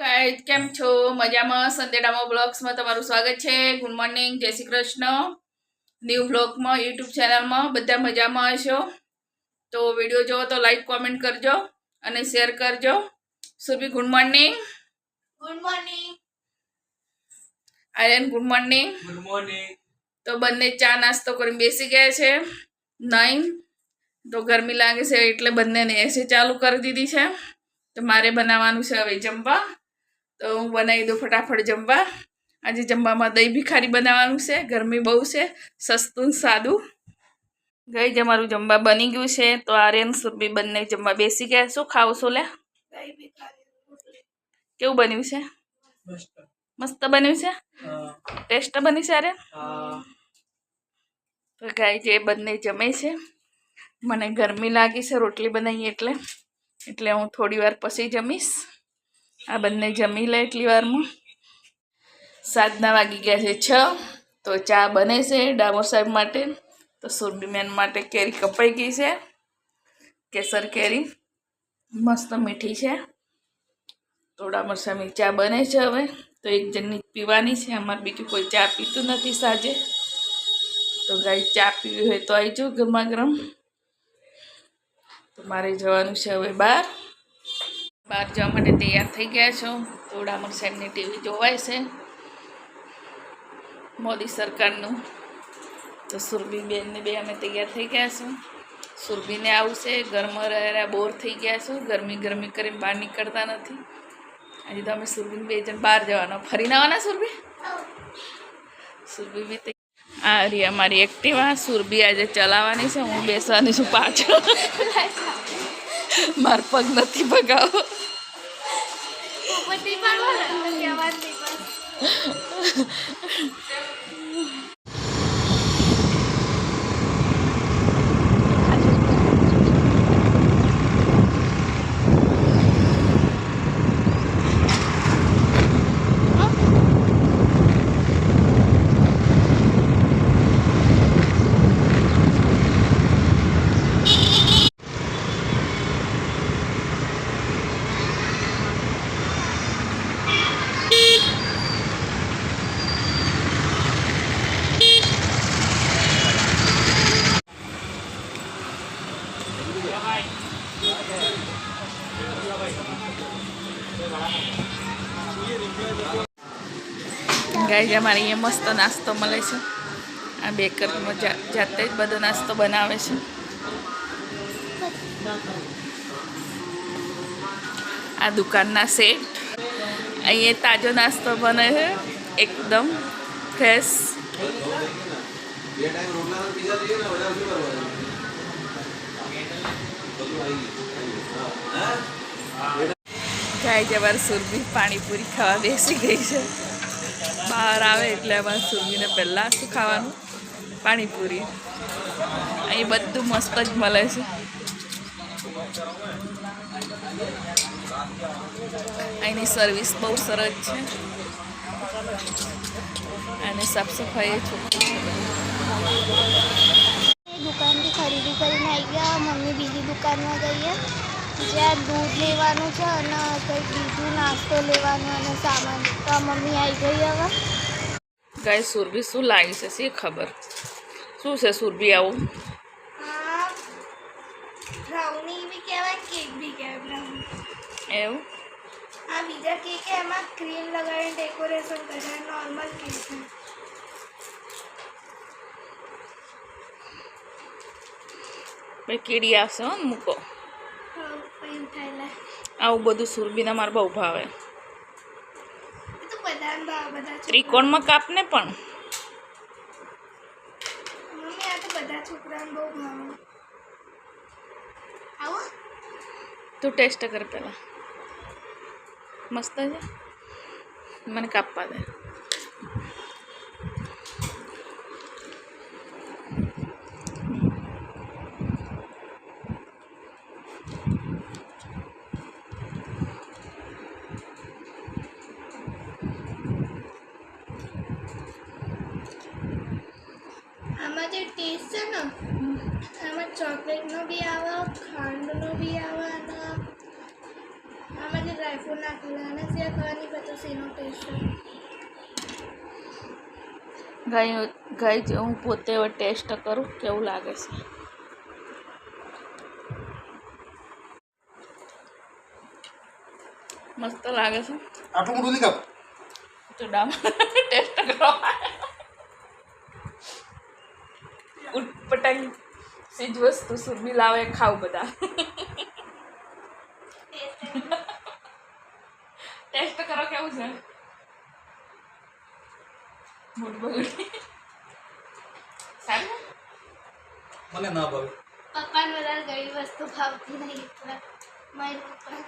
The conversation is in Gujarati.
ગાઈસ કેમ છો? મજામાં? સંદેડામાં બ્લોગ્સમાં તમારું સ્વાગત છે. ગુડ મોર્નિંગ, જય શ્રી કૃષ્ણ. ન્યૂ બ્લોગમાં યુટ્યુબ ચેનલમાં બધા મજામાં હશો. તો વિડીયો જોવો તો લાઈક કોમેન્ટ કરજો અને શેર કરજો. Surbhi good morning. Good morning. Aryan good morning. Good morning. તો બંને ચા નાસ્તો કરીને બેસી ગયા છે. નહીં તો ગરમી લાગે છે એટલે બંનેને એસી ચાલુ કરી દીધી છે. તો મારે બનાવવાનું છે હવે જમવા. તો હું બનાવી દઉં ફટાફટ જમવા. આજે જમવામાં દહીં ભિખારી બનાવવાનું છે. ગરમી બહુ છે, સસ્તું ને સાદું. ગઈ જ અમારું જમવા બની ગયું છે. તો આર્યન સુરભી બંને જમવા બેસી ગયા. શું ખાવ છો લે? કેવું બન્યું છે? મસ્ત બન્યું છે. ટેસ્ટ બની છે આર્યન? તો ગાય જે બંને જમે છે. મને ગરમી લાગી છે રોટલી બનાવી એટલે હું થોડી વાર પછી જમીશ. આ બંને જમી લે એટલી વારમાં. 7 વાગી ગયા છે 6. તો ચા બને છે ડામોર સાહેબ માટે. તો સુરભીમેન માટે કેરી કપાઈ ગઈ છે. કેસર કેરી મસ્ત મીઠી છે. તો ડામોર સાહેબની ચા બને છે હવે. તો એક જણની પીવાની છે. અમારે બીજું કોઈ ચા પીતું નથી સાંજે. તો ગાય ચા પીવી હોય તો આવી જાઓ ગરમા ગરમ. તો મારે જવાનું છે હવે બહાર જવા માટે તૈયાર થઈ ગયા છો. તો ડામોર સાહેબની ટીવી જોવાય છે મોદી સરકારનું. તો સુરભી બેનને બે અમે તૈયાર થઈ ગયા છું. સુરભીને આવું છે. ઘરમાં રહ્યા બોર થઈ ગયા છું. ગરમી કરીને બહાર નીકળતા નથી. આજે તો અમે સુરભીને બે જણ બહાર જવાના ફરીને આવવાના. સુરભી બી આ રહી અમારી એક્ટિવા. સુરભી આજે ચલાવવાની છે, હું બેસવાની છું પાછળ. માર પગ નથી ભગાવો. ગાય અમારે અહીંયા મસ્ત નાસ્તો મળે છે. આ બેકરમાં જાતે જ બધો નાસ્તો બનાવે છે. આ દુકાનના સેટ. અહીંયા તાજો નાસ્તો બને છે એકદમ ફ્રેશ. ગાય જવાર સુરભી પાણીપુરી ખાવા બેસી ગઈ છે. બહાર આવે એટલે અમારે સુરભીને પહેલાં શું ખાવાનું? પાણીપુરી. અહીં બધું મસ્ત જ મળે છે. અહીંની સર્વિસ બહુ સરસ છે અને સાફ સફાઈ છોકરી દુકાનથી ખરીદી કરીને આવી ગયા. મમ્મી બીજી દુકાનમાં ગઈ જ્યાં દૂધ લેવાનું છે અને કંઈક બીજું નાસ્તો લેવાનો અને સામાન. તો મમ્મી આવી ગઈ હવે. ગાય સુરભી શું લાવી છે શી ખબર? શું છે સુરભી આવું? બ્રાઉની બી કહેવાય, કેક બી કહેવાય. એવું? આ બીજા કેક એમાં ક્રીમ લગાવીને ડેકોરેશન કરે. નોર્મલ કેક છે. ભાઈ કીડી આવશે હો મૂકો. આવું બધું સુરભીને મારે બહુ ભાવે. ત્રિકોણમાં કાપને પણ મમ્મી આ તો બધા છોકરાને બહુ ભાવે. આવો તું ટેસ્ટ કર પેલા. મસ્ત છે. મને કાપવા દે. આમાં જે ટેસ્ટ છે ને ચોકલેટનો બી આવે, ખાંડનો બી આવે અને આમાં જે ડ્રાયફ્રૂટ નાખેલા અને ત્યાં ખાવાની પછી શેનો ટેસ્ટ ગાય હું પોતે હવે ટેસ્ટ કરું કેવું લાગે છે. મસ્ત લાગે છે. આટલું મોટું નહીં કાપ. તો ટેસ્ટ કરો. ઉટપટંગ સીજ વસ્તુ સુરબી લાવે ખાવ બધા. ટેસ્ટ કરો કેવું છે. સારું મને ના ભાવે. પપ્પાને વધારે ગળી વસ્તુ ખાવતી નહીં. મારી પપ્પા